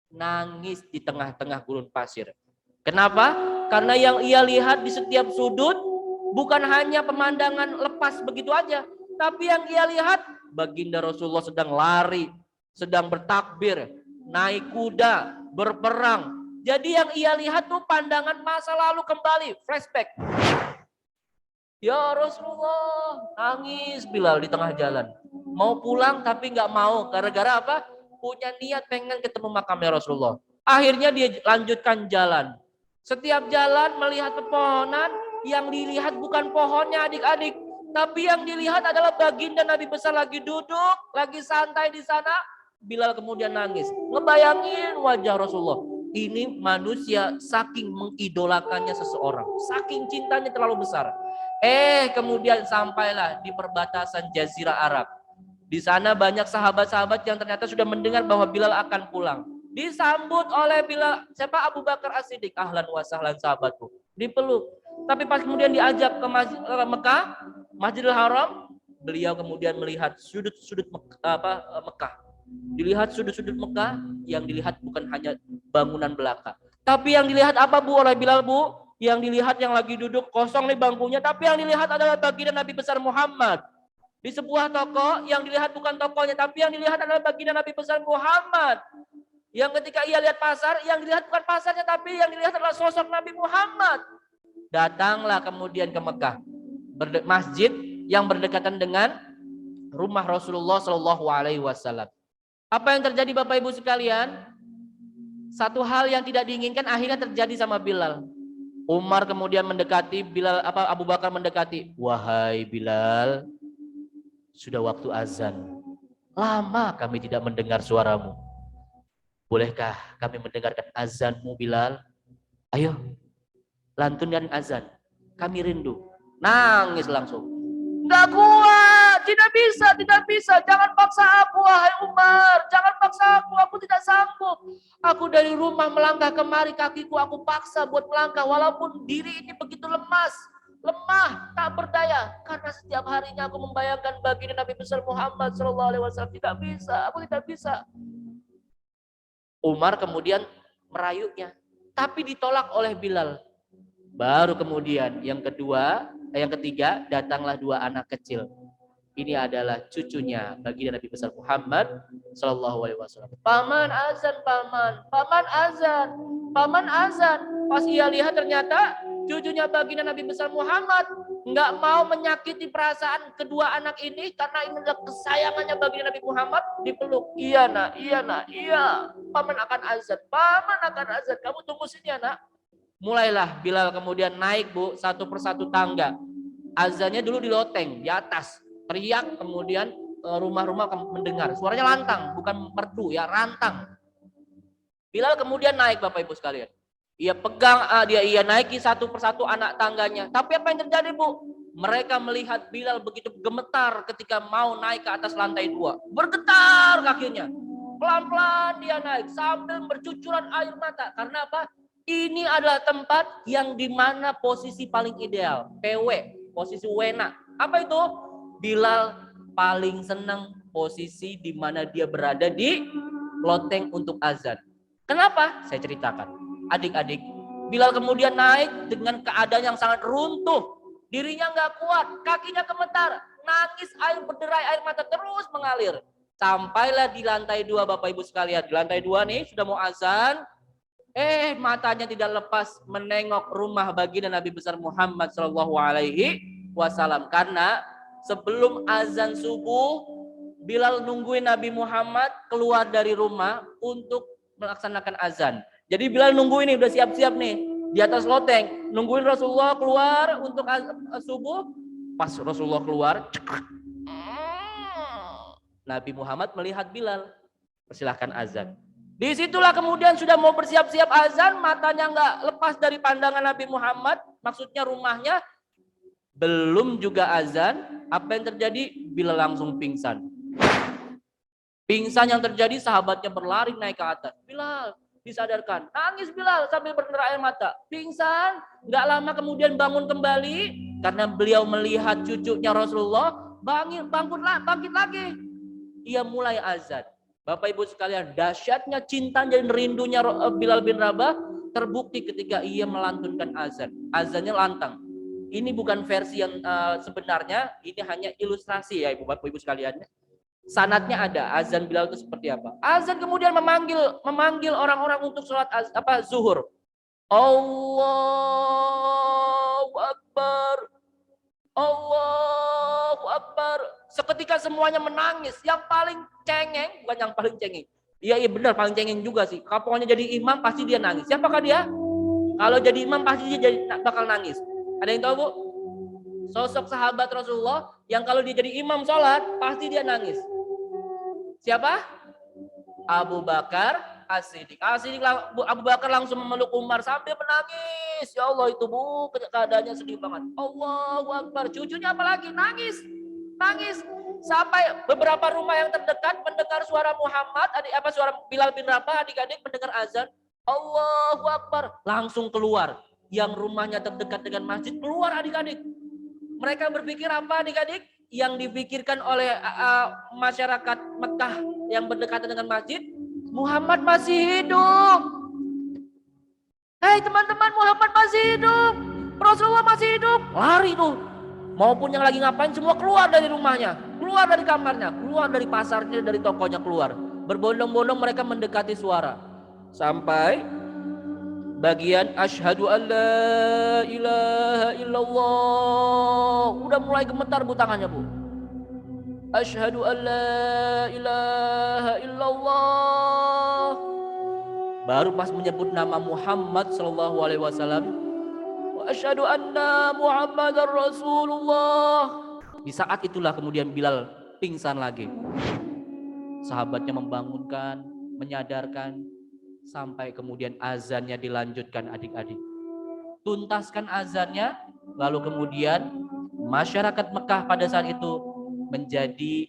nangis di tengah-tengah gurun pasir. Kenapa? Karena yang ia lihat di setiap sudut bukan hanya pemandangan lepas begitu aja, tapi yang ia lihat baginda Rasulullah sedang lari, sedang bertakbir, naik kuda, berperang. Jadi yang ia lihat tuh pandangan masa lalu kembali, flashback. Ya Rasulullah, nangis Bilal di tengah jalan. Mau pulang tapi nggak mau, gara-gara apa? Punya niat pengen ketemu makamnya Rasulullah. Akhirnya dia lanjutkan jalan. Setiap jalan melihat pepohonan, yang dilihat bukan pohonnya adik-adik, tapi yang dilihat adalah baginda Nabi besar lagi duduk, lagi santai di sana. Bilal kemudian nangis, ngebayangin wajah Rasulullah. Ini manusia saking mengidolakannya seseorang, saking cintanya terlalu besar. Kemudian sampailah di perbatasan Jazirah Arab. Di sana banyak sahabat-sahabat yang ternyata sudah mendengar bahwa Bilal akan pulang. Disambut oleh Bilal, siapa? Abu Bakar As-Siddiq, ahlan wa sahlan sahabatku. Dipeluk. Tapi pas kemudian diajak ke Mekah, Masjidil Haram, beliau kemudian melihat sudut-sudut Mekah. Dilihat sudut-sudut Mekah, yang dilihat bukan hanya bangunan belaka. Tapi yang dilihat apa, Bu, oleh Bilal, Bu? Yang dilihat yang lagi duduk kosong nih bangkunya, tapi yang dilihat adalah baginda Nabi besar Muhammad. Di sebuah toko, yang dilihat bukan tokonya, tapi yang dilihat adalah baginda Nabi besar Muhammad. Yang ketika ia lihat pasar, yang dilihat bukan pasarnya, tapi yang dilihat adalah sosok Nabi Muhammad. Datanglah kemudian ke Mekah, masjid yang berdekatan dengan rumah Rasulullah Shallallahu Alaihi Wasallam. Apa yang terjadi Bapak Ibu sekalian? Satu hal yang tidak diinginkan akhirnya terjadi sama Bilal. Umar kemudian mendekati Bilal, Abu Bakar mendekati, wahai Bilal, sudah waktu azan. Lama kami tidak mendengar suaramu. Bolehkah kami mendengarkan azanmu, Bilal? Ayo, lantunkan azan. Kami rindu. Nangis langsung. Enggak kuat, tidak bisa. Jangan paksa aku, wahai Umar. Jangan paksa aku tidak sanggup. Aku dari rumah melangkah kemari, kakiku aku paksa buat melangkah. Walaupun diri ini begitu lemah, tak berdaya. Karena setiap harinya aku membayangkan baginda Nabi besar Muhammad SAW. Tidak bisa, aku tidak bisa. Umar kemudian merayunya, tapi ditolak oleh Bilal. Baru kemudian yang ketiga, datanglah dua anak kecil. Ini adalah cucunya baginda Nabi besar Muhammad Sallallahu Alaihi Wasallam. Paman azan. Pas ia lihat ternyata cucunya baginda Nabi besar Muhammad nggak mau menyakiti perasaan kedua anak ini karena ini adalah kesayangannya baginda Nabi Muhammad. Dipeluk, iya nak. Paman akan azan. Kamu tunggu sini ya nak. Mulailah Bilal kemudian naik, Bu, satu persatu tangga. Azannya dulu di loteng, di atas. Teriak, kemudian rumah-rumah mendengar. Suaranya lantang, bukan merdu ya, rantang. Bilal kemudian naik, Bapak Ibu sekalian. Ia pegang, ia naiki satu persatu anak tangganya. Tapi apa yang terjadi, Bu? Mereka melihat Bilal begitu gemetar ketika mau naik ke atas lantai 2. Bergetar kakinya. Pelan-pelan dia naik sambil bercucuran air mata. Karena apa? Ini adalah tempat yang dimana posisi paling ideal. PW, posisi wena. Apa itu? Bilal paling senang posisi di mana dia berada di loteng untuk azan. Kenapa? Saya ceritakan. Adik-adik, Bilal kemudian naik dengan keadaan yang sangat runtuh. Dirinya nggak kuat, kakinya gemetar, nangis, air berderai, air mata terus mengalir. Sampailah di lantai 2 Bapak Ibu sekalian. Di lantai 2 nih sudah mau azan. Matanya tidak lepas menengok rumah baginda Nabi besar Muhammad Shallallahu Alaihi Wasallam. Karena sebelum azan subuh, Bilal nungguin Nabi Muhammad keluar dari rumah untuk melaksanakan azan. Jadi Bilal nungguin nih, udah siap-siap nih di atas loteng, nungguin Rasulullah keluar untuk subuh. Pas Rasulullah keluar, Nabi Muhammad melihat Bilal, persilahkan azan. Disitulah kemudian sudah mau bersiap-siap azan, matanya nggak lepas dari pandangan Nabi Muhammad, maksudnya rumahnya. Belum juga azan, apa yang terjadi? Bilal langsung pingsan. Pingsan yang terjadi, sahabatnya berlari naik ke atas. Bilal, disadarkan. Nangis Bilal sambil berderai air mata. Pingsan, nggak lama kemudian bangun kembali karena beliau melihat cucunya Rasulullah. Bangkit lagi. Ia mulai azan. Bapak Ibu sekalian, dahsyatnya cinta dan rindunya Bilal bin Rabah terbukti ketika ia melantunkan azan. Azannya lantang. Ini bukan versi yang sebenarnya, ini hanya ilustrasi ya Bapak Ibu sekalian. Sanadnya ada, azan Bilal itu seperti apa. Azan kemudian memanggil orang-orang untuk sholat zuhur. Allahu Akbar. Allahu Akbar. Seketika semuanya menangis. Yang paling cengeng, bukan yang paling cengeng. Iya benar, paling cengeng juga sih. Kalau pokoknya jadi imam pasti dia nangis. Siapakah dia? Kalau jadi imam pasti dia bakal nangis. Ada yang tahu Bu? Sosok sahabat Rasulullah yang kalau dia jadi imam sholat pasti dia nangis. Siapa? Abu Bakar As-Siddiq. Abu Bakar langsung memeluk Umar sambil menangis. Ya Allah itu Bu, keadaannya sedih banget. Allahu Akbar. Cucunya apalagi nangis. Sampai beberapa rumah yang terdekat mendengar suara Muhammad, suara Bilal bin Rabah, adik-adik mendengar azan. Allahu Akbar. Langsung keluar. Yang rumahnya terdekat dengan masjid keluar adik-adik. Mereka berpikir apa adik-adik? Yang dipikirkan oleh masyarakat Mekah yang berdekatan dengan masjid, Muhammad masih hidup. Hei teman-teman, Muhammad masih hidup. Rasulullah masih hidup. Lari tuh. Maupun yang lagi ngapain semua keluar dari rumahnya, keluar dari kamarnya, keluar dari pasarnya, dari tokonya keluar. Berbondong-bondong mereka mendekati suara. Sampai bagian asyhadu an la ilaha illallah. Udah mulai gemetar Bu tangannya Bu. Asyhadu an la ilaha illallah. Baru pas menyebut nama Muhammad sallallahu alaihi wasallam, wa asyhadu anna Muhammadar Rasulullah. Di saat itulah kemudian Bilal pingsan lagi. Sahabatnya membangunkan, menyadarkan, sampai kemudian azannya dilanjutkan adik-adik. Tuntaskan azannya, lalu kemudian masyarakat Mekah pada saat itu menjadi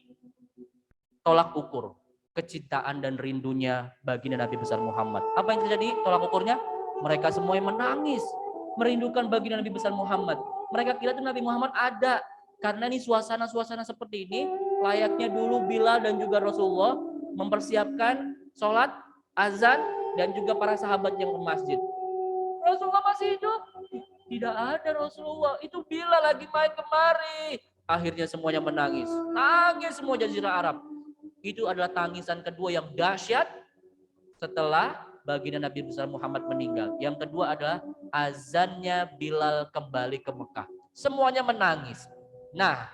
tolak ukur kecintaan dan rindunya baginda Nabi besar Muhammad. Apa yang terjadi tolak ukurnya? Mereka semuanya menangis, merindukan baginda Nabi besar Muhammad. Mereka kira itu Nabi Muhammad ada. Karena ini suasana-suasana seperti ini, layaknya dulu Bilal dan juga Rasulullah mempersiapkan sholat, azan, dan juga para sahabat yang ke masjid. Rasulullah masih hidup? Tidak ada Rasulullah. Itu Bilal lagi main kemari. Akhirnya semuanya menangis. Nangis semua jazirah Arab. Itu adalah tangisan kedua yang dahsyat setelah baginda Nabi besar Muhammad meninggal. Yang kedua adalah azannya Bilal kembali ke Mekah. Semuanya menangis. Nah,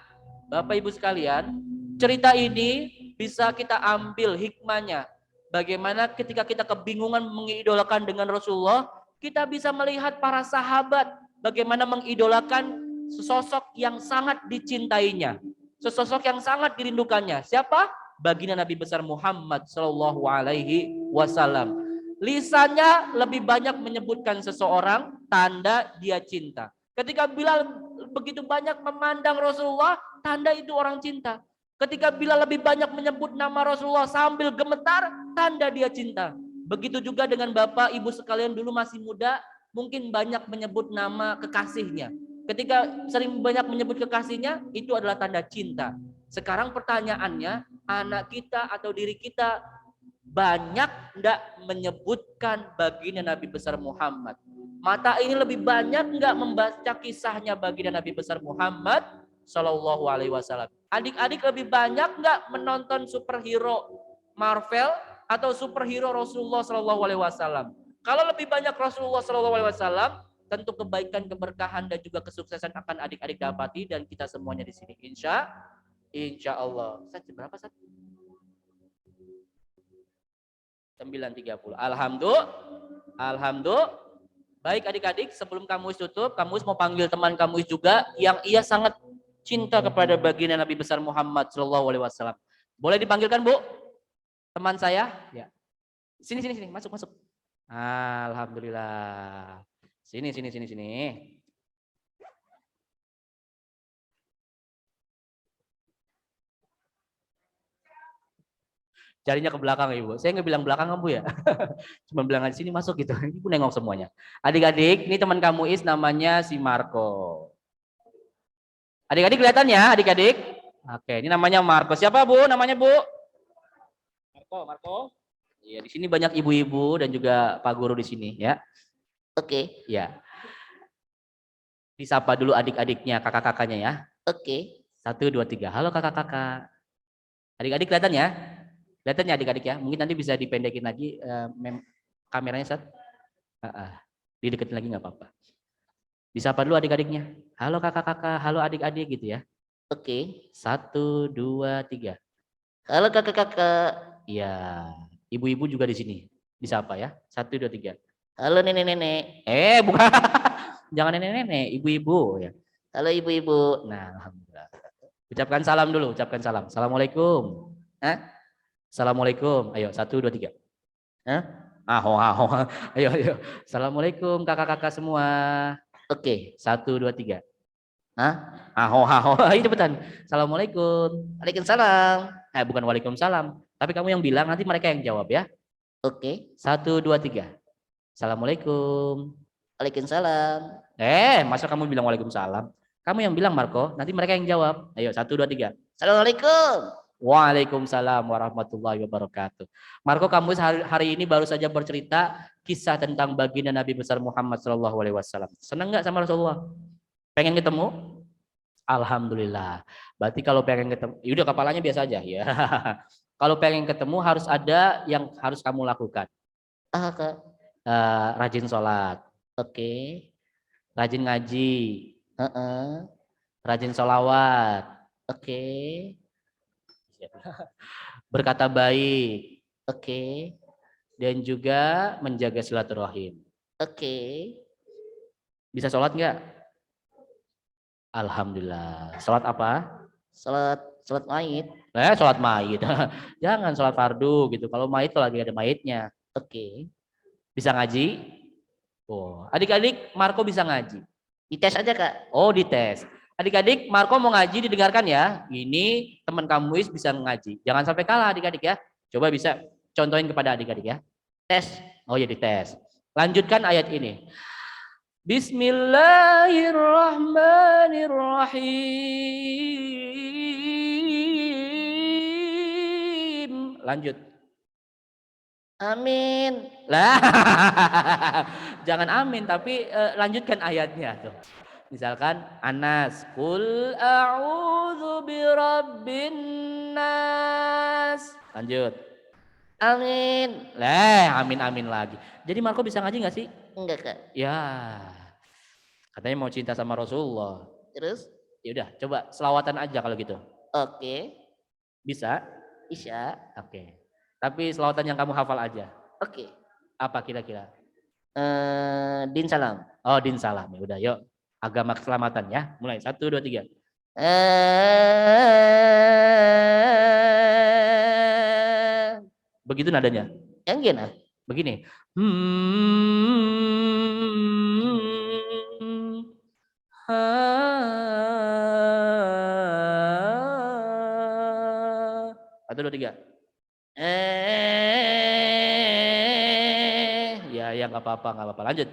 Bapak Ibu sekalian, cerita ini bisa kita ambil hikmahnya. Bagaimana ketika kita kebingungan mengidolakan dengan Rasulullah, kita bisa melihat para sahabat bagaimana mengidolakan sesosok yang sangat dicintainya, sesosok yang sangat dirindukannya. Siapa? Baginda Nabi besar Muhammad Shallallahu Alaihi Wasallam. Lisannya lebih banyak menyebutkan seseorang, tanda dia cinta. Ketika Bilal begitu banyak memandang Rasulullah, tanda itu orang cinta. Ketika Bilal lebih banyak menyebut nama Rasulullah sambil gemetar, tanda dia cinta. Begitu juga dengan bapak, ibu sekalian dulu masih muda, mungkin banyak menyebut nama kekasihnya. Ketika sering banyak menyebut kekasihnya, itu adalah tanda cinta. Sekarang pertanyaannya, anak kita atau diri kita banyak enggak menyebutkan baginda Nabi besar Muhammad? Mata ini lebih banyak enggak membaca kisahnya baginda Nabi besar Muhammad Shallallahu Alaihi Wasallam? Adik-adik lebih banyak enggak menonton superhero Marvel atau superhero Rasulullah Shallallahu Alaihi Wasallam? Kalau lebih banyak Rasulullah Shallallahu Alaihi Wasallam, tentu kebaikan, keberkahan dan juga kesuksesan akan adik-adik dapati dan kita semuanya di sini. Insya Allah. Berapa saat? 9.30. Alhamdulillah. Baik adik-adik, sebelum kamus tutup, kamus mau panggil teman kamus juga yang ia sangat cinta kepada baginda Nabi besar Muhammad Shallallahu Alaihi Wasallam. Boleh dipanggilkan, Bu? Teman saya? Ya. Sini, masuk. Alhamdulillah. Sini. Jarinya ke belakang, Ibu. Saya nggak bilang belakang, Bu ya. Cuma bilang di sini masuk gitu. Ibu nengok semuanya. Adik-adik, ini teman kamu namanya si Marco. Adik-adik kelihatan ya, adik-adik? Oke, ini namanya Marco. Siapa, Bu? Namanya, Bu? Marco. Iya, di sini banyak ibu-ibu dan juga Pak Guru di sini ya. Oke, ya. Disapa dulu adik-adiknya, kakak-kakaknya ya. Oke. 1, 2, 3. Halo kakak-kakak. Adik-adik kelihatan ya? Kelihatan ya adik-adik ya? Mungkin nanti bisa dipendekin lagi kameranya, Sat. Dideketin lagi nggak apa-apa. Disapa dulu adik-adiknya. Halo kakak-kakak, halo adik-adik gitu ya. Oke. 1, 2, 3. Halo kakak-kakak. Iya. Ibu-ibu juga di sini. Disapa ya. 1, 2, 3. Halo nenek-nenek. Bukan. Jangan nenek-nenek, ibu-ibu ya. Halo ibu-ibu. Nah, alhamdulillah. Ucapkan salam dulu, ucapkan salam. Assalamualaikum. Assalamualaikum. Ayo, 1, 2, 3. Aho. Ayo. Assalamualaikum kakak-kakak semua. Oke, 1, 2, 3. Aho. Ayo cepetan. Assalamualaikum. Waalaikumsalam. Bukan waalaikumsalam. Tapi kamu yang bilang, nanti mereka yang jawab ya. Oke. 1, 2, 3. Assalamualaikum. Waalaikumsalam. Masa kamu bilang waalaikumsalam? Kamu yang bilang, Marco. Nanti mereka yang jawab. Ayo, 1, 2, 3. Assalamualaikum. Waalaikumsalam warahmatullahi wabarakatuh. Marco, kamu hari ini baru saja bercerita kisah tentang baginda Nabi besar Muhammad Shallallahu Alaihi Wasallam. Senang nggak sama Rasulullah? Pengen ketemu? Alhamdulillah. Berarti kalau pengen ketemu, yaudah kepalanya biasa aja ya. Kalau pengen ketemu harus ada yang harus kamu lakukan. Rajin sholat. Oke. Rajin ngaji. Rajin sholawat. Oke. Berkata baik. Oke. Dan juga menjaga silaturahim. Oke. Bisa sholat nggak? Alhamdulillah. Sholat apa? Sholat mayit. Sholat mayit. Jangan sholat fardu gitu. Kalau mayit tuh lagi ada mayitnya. Oke. Bisa ngaji? Adik-adik, Marco bisa ngaji. Dites aja Kak. Dites. Adik-adik, Marco mau ngaji, didengarkan ya. Ini teman kamu bisa ngaji. Jangan sampai kalah adik-adik ya. Coba bisa contohin kepada adik-adik ya. Tes. Ya dites. Lanjutkan ayat ini. Bismillahirrahmanirrahim. Lanjut. Amin. Jangan amin, tapi lanjutkan ayatnya tuh. Misalkan Anas, Qul a'udzu birabbin nas. Lanjut. Amin. Amin lagi. Jadi Marco bisa ngaji nggak sih? Enggak Kak. Ya. Katanya mau cinta sama Rasulullah. Terus? Ya udah, coba selawatan aja kalau gitu. Oke. Bisa? Bisa. Oke. Tapi selawatan yang kamu hafal aja. Oke. Apa kira-kira? Din salam. Din salam. Ya udah, yuk. Agama keselamatan ya. Mulai 1, 2, 3. Begitu nadanya. Yang gimana? Begini. 1, 2, 3. Ya nggak apa-apa. Lanjut.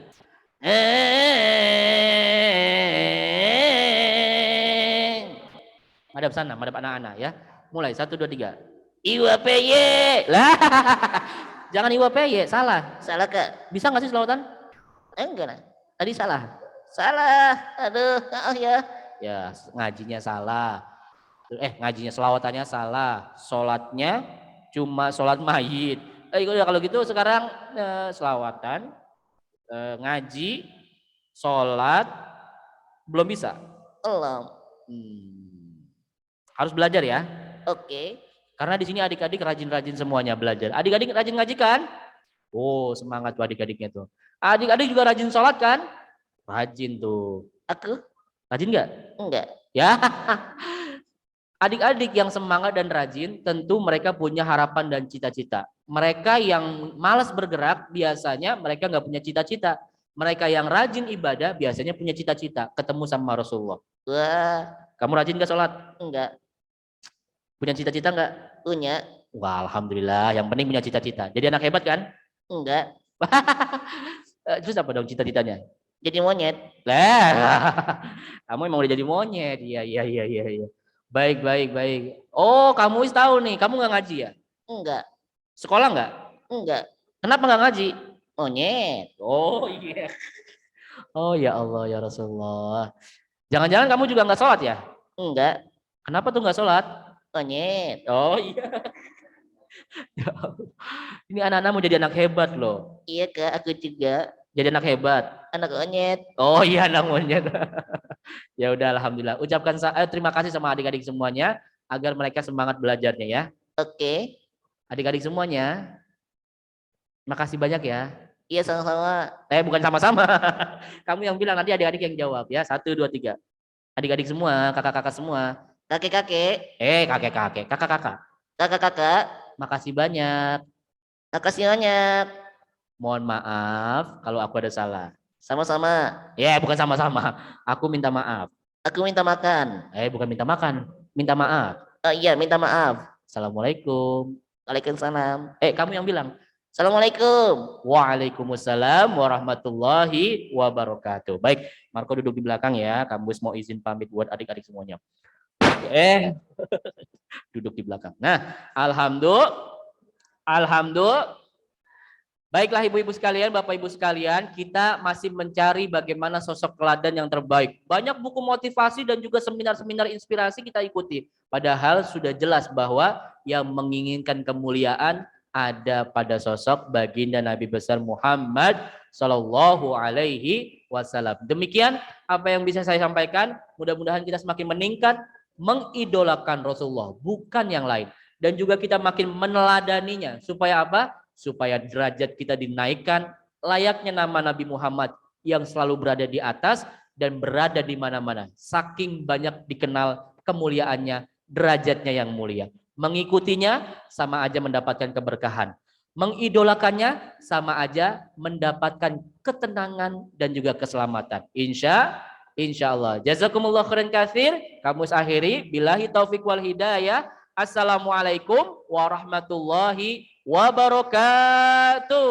Madhab sana, madhab anak-anak ya. Mulai 1, 2, 3. Iwa peye. Lah. Jangan iwa peye, salah. Salah Kak. Bisa nggak sih selawatan? Enggak lah. Tadi salah. Salah. Aduh, oh ya. Ya, ngajinya salah. Ngajinya selawatannya salah. Sholatnya cuma sholat mayit. Kalau gitu sekarang selawatan, ngaji, sholat belum bisa. Belum. Harus belajar ya. Oke. Karena di sini adik-adik rajin-rajin semuanya belajar. Adik-adik rajin ngaji kan? Oh, semangat tuh adik-adiknya tuh. Adik-adik juga rajin sholat kan? Rajin tuh. Aku? Rajin nggak? Enggak. Ya. Adik-adik yang semangat dan rajin tentu mereka punya harapan dan cita-cita. Mereka yang malas bergerak biasanya mereka nggak punya cita-cita. Mereka yang rajin ibadah biasanya punya cita-cita. Ketemu sama Rasulullah. Wah. Kamu rajin nggak sholat? Enggak. Punya cita-cita nggak? Punya. Wah, alhamdulillah. Yang penting punya cita-cita. Jadi anak hebat kan? Enggak. Terus apa dong cita-citanya? Jadi monyet. Lah, kamu emang udah jadi monyet. Iya. Baik. Oh, kamu tahu nih. Kamu nggak ngaji ya? Enggak. Sekolah nggak? Enggak. Kenapa nggak ngaji? Monyet. Oh iya. Oh ya Allah ya Rasulullah. Jangan-jangan kamu juga nggak sholat ya? Enggak. Kenapa tuh nggak sholat? Monyet. Oh iya. Ya Allah. Ini anak-anak mau jadi anak hebat loh. Iya Kak, aku juga. Jadi anak hebat. Anak monyet. Oh iya anak monyet. Ya udah alhamdulillah. Ucapkan terima kasih sama adik-adik semuanya agar mereka semangat belajarnya ya. Oke. Adik-adik semuanya. Makasih banyak ya. Iya sama-sama. Bukan sama-sama. Kamu yang bilang, nanti adik-adik yang jawab ya. 1, 2, 3. Adik-adik semua, kakak-kakak semua. Kakek-kakek. Kakek-kakek, kakak-kakak. Kakak-kakak. Makasih banyak. Makasih banyak. Mohon maaf kalau aku ada salah. Sama-sama. Bukan sama-sama. Aku minta maaf. Aku minta makan. Bukan minta makan. Minta maaf. Oh iya, minta maaf. Assalamualaikum. Waalaikumsalam. Kamu yang bilang. Assalamualaikum. Waalaikumsalam warahmatullahi wabarakatuh. Baik, Marco duduk di belakang ya. Kampus mau izin pamit buat adik-adik semuanya. Duduk di belakang. Nah, alhamdulillah. Baiklah ibu-ibu sekalian, bapak ibu sekalian, kita masih mencari bagaimana sosok teladan yang terbaik. Banyak buku motivasi dan juga seminar-seminar inspirasi kita ikuti. Padahal sudah jelas bahwa yang menginginkan kemuliaan ada pada sosok baginda Nabi besar Muhammad Sallallahu Alaihi Wasallam. Demikian apa yang bisa saya sampaikan. Mudah-mudahan kita semakin meningkat mengidolakan Rasulullah, bukan yang lain. Dan juga kita makin meneladaninya. Supaya apa? Supaya derajat kita dinaikkan layaknya nama Nabi Muhammad yang selalu berada di atas dan berada di mana-mana. Saking banyak dikenal kemuliaannya, derajatnya yang mulia. Mengikutinya sama aja mendapatkan keberkahan. Mengidolakannya sama aja mendapatkan ketenangan dan juga keselamatan. Insya Allah. Jazakumullah khairan katsir. Kamus akhiri. Billahi taufik wal hidayah. Assalamualaikum warahmatullahi wabarakatuh.